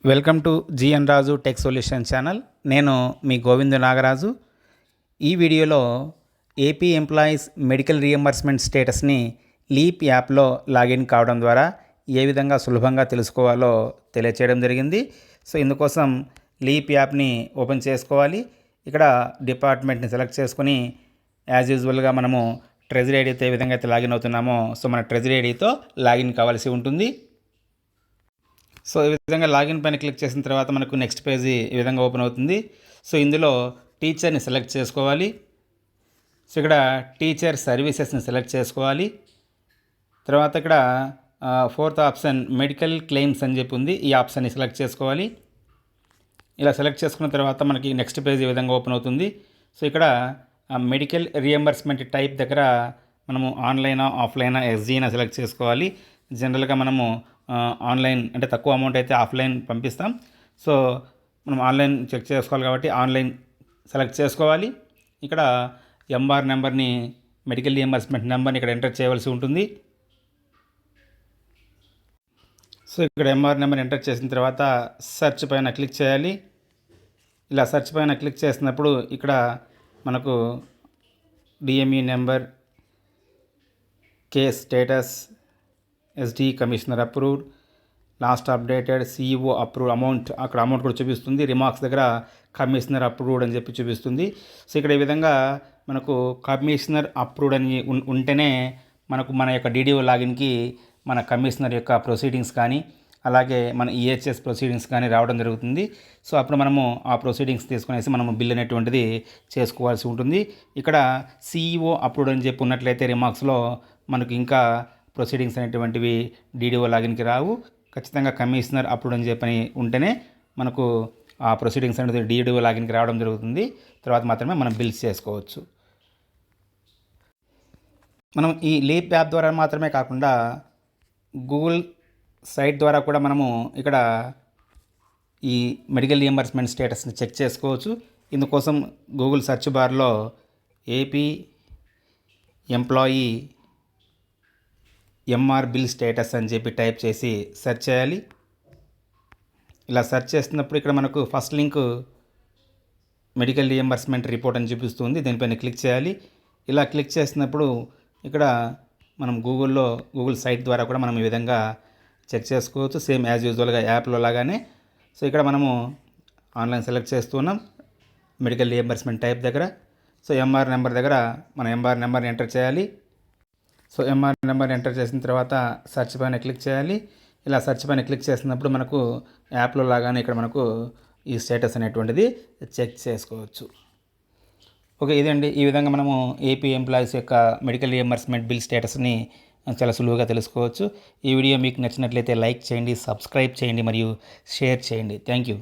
Welcome to GN Raju tech solution channel. నేను మీ గోవిందు నాగరాజు. ఈ వీడియోలో ఏపీ ఎంప్లాయీస్ మెడికల్ రీఎంబర్స్మెంట్ స్టేటస్ని లీప్ యాప్లో లాగిన్ కావడం ద్వారా ఏ విధంగా సులభంగా తెలుసుకోవాలో తెలియచేయడం జరిగింది. సో ఇందుకోసం లీప్ యాప్ని ఓపెన్ చేసుకోవాలి. ఇక్కడ డిపార్ట్మెంట్ని సెలెక్ట్ చేసుకొని యాజ్ యూజువల్గా మనము ట్రెజరీ ఐడితో ఏ విధంగా అయితే లాగిన్ అవుతున్నామో సో మన ట్రెజరీ ఐడితో లాగిన్ కావాల్సి ఉంటుంది. సో ఈ విధంగా లాగిన్ పైన క్లిక్ చేసిన తర్వాత మనకు నెక్స్ట్ పేజీ ఈ విధంగా ఓపెన్ అవుతుంది. సో ఇందులో టీచర్ని సెలెక్ట్ చేసుకోవాలి. సో ఇక్కడ టీచర్ సర్వీసెస్ని సెలెక్ట్ చేసుకోవాలి. తర్వాత ఇక్కడ ఫోర్త్ ఆప్షన్ మెడికల్ క్లెయిమ్స్ అని చెప్పి ఉంది. ఈ ఆప్షన్ని సెలెక్ట్ చేసుకోవాలి. ఇలా సెలెక్ట్ చేసుకున్న తర్వాత మనకి నెక్స్ట్ పేజ్ ఈ విధంగా ఓపెన్ అవుతుంది. సో ఇక్కడ మెడికల్ రీఎంబర్స్మెంట్ టైప్ దగ్గర మనము ఆన్లైనా ఆఫ్లైనా ఎస్జీనా సెలెక్ట్ చేసుకోవాలి. జనరల్గా మనము ఆన్లైన్ అంటే తక్కువ అమౌంట్ అయితే ఆఫ్లైన్ పంపిస్తాం. సో మనం ఆన్లైన్ చెక్ చేసుకోవాలి కాబట్టి ఆన్లైన్ సెలెక్ట్ చేసుకోవాలి. ఇక్కడ ఎంఆర్ నెంబర్ని మెడికల్ రీఎంబర్స్మెంట్ నెంబర్ని ఇక్కడ ఎంటర్ చేయవలసి ఉంటుంది. సో ఇక్కడ ఎంఆర్ నెంబర్ ఎంటర్ చేసిన తర్వాత సెర్చ్ పైన క్లిక్ చేయాలి. ఇలా సెర్చ్ పైన క్లిక్ చేసినప్పుడు ఇక్కడ మనకు DME number, case status, SD commissioner approved, last updated, CEO approved, amount అక్కడ అమౌంట్ కూడా చూపిస్తుంది. రిమార్క్స్ దగ్గర కమిషనర్ అప్రూవ్డ్ అని చెప్పి చూపిస్తుంది. సో ఇక్కడ ఈ విధంగా మనకు కమిషనర్ అప్రూవ్డ్ అని ఉంటేనే మనకు మన యొక్క డీడీఓ లాగిన్కి మన కమిషనర్ యొక్క ప్రొసీడింగ్స్ కానీ అలాగే మన ఈహెచ్ఎస్ ప్రొసీడింగ్స్ కానీ రావడం జరుగుతుంది. సో అప్పుడు మనము ఆ ప్రొసీడింగ్స్ తీసుకునేసి మనము బిల్ అనేటువంటిది చేసుకోవాల్సి ఉంటుంది. ఇక్కడ సిఇఓ అప్రూవ్డ్ అని చెప్పి ఉన్నట్లయితే రిమార్క్స్లో మనకు ఇంకా ప్రొసీడింగ్స్ అనేటువంటివి డీడీఓ లాగిన్కి రావు. ఖచ్చితంగా కమిషనర్ అప్రూవ్డ్ అని చెప్పని ఉంటేనే మనకు ఆ ప్రొసీడింగ్స్ అనేది డీడీఓ లాగిన్కి రావడం జరుగుతుంది. తర్వాత మాత్రమే మనం బిల్స్ చేసుకోవచ్చు. మనం ఈ లీప్ యాప్ ద్వారా మాత్రమే కాకుండా గూగుల్ సైట్ ద్వారా కూడా మనము ఇక్కడ ఈ మెడికల్ రీఎంబర్స్మెంట్ స్టేటస్ని చెక్ చేసుకోవచ్చు. ఇందుకోసం గూగుల్ సెర్చ్ బార్లో AP employee MR bill status అని చెప్పి టైప్ చేసి సెర్చ్ చేయాలి. ఇలా సెర్చ్ చేస్తున్నప్పుడు ఇక్కడ మనకు first link medical reimbursement report అని చూపిస్తుంది. దీనిపైన క్లిక్ చేయాలి. ఇలా క్లిక్ చేసినప్పుడు ఇక్కడ మనం గూగుల్ సైట్ ద్వారా కూడా మనం ఈ విధంగా చెక్ చేసుకోవచ్చు. సేమ్ యాజ్ యూజువల్గా యాప్లో లాగానే. సో ఇక్కడ మనము ఆన్లైన్ సెలెక్ట్ చేస్తున్నాం మెడికల్ రీఎంబర్స్మెంట్ టైప్ దగ్గర. సో ఎంఆర్ నెంబర్ దగ్గర మన ఎంఆర్ నెంబర్ని ఎంటర్ చేయాలి. సో ఎంఆర్ నెంబర్ ఎంటర్ చేసిన తర్వాత సెర్చ్ పైన క్లిక్ చేయాలి. ఇలా సెర్చ్ పైన క్లిక్ చేసినప్పుడు మనకు యాప్లో లాగానే ఇక్కడ మనకు ఈ స్టేటస్ అనేటువంటిది చెక్ చేసుకోవచ్చు. ఓకే, ఇదండి. ఈ విధంగా మనము ఏపీ ఎంప్లాయీస్ యొక్క మెడికల్ రీఎంబర్స్మెంట్ బిల్ స్టేటస్ని చాలా సులువుగా తెలుసుకోవచ్చు. ఈ వీడియో మీకు నచ్చినట్లయితే లైక్ చేయండి, సబ్స్క్రైబ్ చేయండి మరియు షేర్ చేయండి. Thank you.